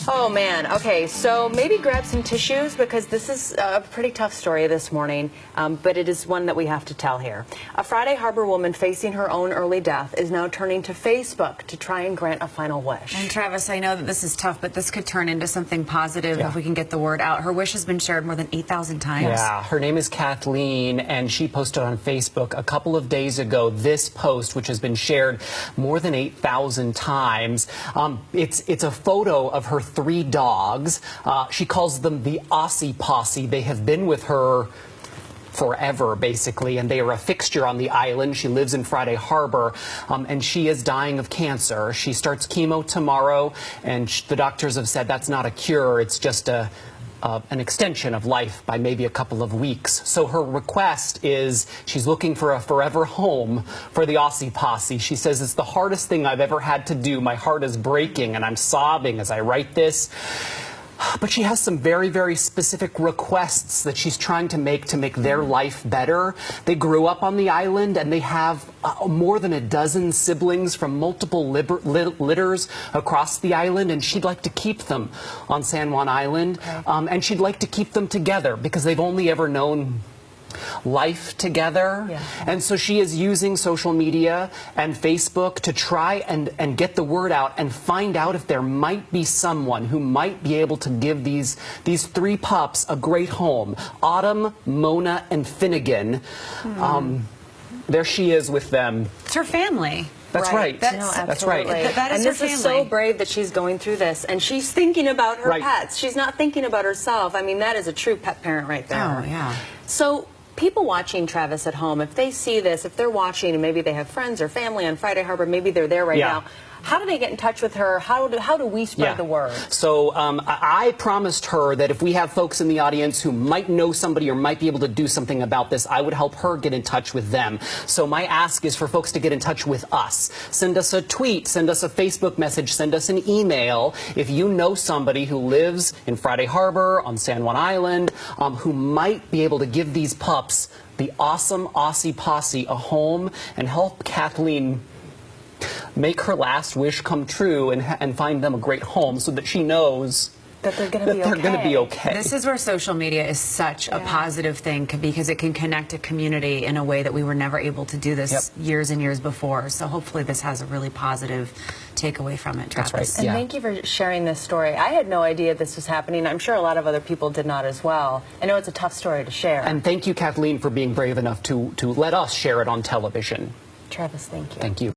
Oh, man. Okay, so maybe grab some tissues because this is a pretty tough story this morning, but it is one that we have to tell here. A Friday Harbor woman facing her own early death is now turning to Facebook to try and grant a final wish. And Travis, I know that this is tough, but this could turn into something positive if we can get the word out. Her wish has been shared more than 8,000 times. Yeah, her name is Kathleen, and she posted on Facebook a couple of days ago this post, which has been shared more than 8,000 times. It's a photo of her 3 dogs. She calls them the Aussie Posse. They have been with her forever, basically, and they are a fixture on the island. She lives in Friday Harbor, and she is dying of cancer. She starts chemo tomorrow, and the doctors have said that's not a cure. It's just an extension of life by maybe a couple of weeks. So her request is she's looking for a forever home for the Aussie Posse. She says, it's the hardest thing I've ever had to do. My heart is breaking and I'm sobbing as I write this. But she has some very, very specific requests that she's trying to make their life better. They grew up on the island, and they have more than a dozen siblings from multiple litters across the island, and she'd like to keep them on San Juan Island. And she'd like to keep them together because they've only ever known life together. And so she is using social media and Facebook to try and get the word out and find out if there might be someone who might be able to give these 3 pups a great home. Autumn, Mona, and Finnegan. There she is with them. It's her family. That's right. That's right. That is and this her is family. so brave that she's going through this, and she's thinking about her pets. She's not thinking about herself. I mean, that is a true pet parent right there. Oh, yeah. So people watching Travis at home, if they see this, if they're watching and maybe they have friends or family on Friday Harbor, maybe they're there right now, how do they get in touch with her? How do we spread the word? So I promised her that if we have folks in the audience who might know somebody or might be able to do something about this, I would help her get in touch with them. So my ask is for folks to get in touch with us. Send us a tweet, send us a Facebook message, send us an email. If you know somebody who lives in Friday Harbor, on San Juan Island, who might be able to give these pups, the awesome Aussie Posse, a home and help Kathleen make her last wish come true and find them a great home so that she knows that they're going to be okay. This is where social media is such a positive thing because it can connect a community in a way that we were never able to do this years and years before. So hopefully this has a really positive takeaway from it, Travis. That's right. And thank you for sharing this story. I had no idea this was happening. I'm sure a lot of other people did not as well. I know it's a tough story to share. And thank you, Kathleen, for being brave enough to let us share it on television. Travis, thank you. Thank you.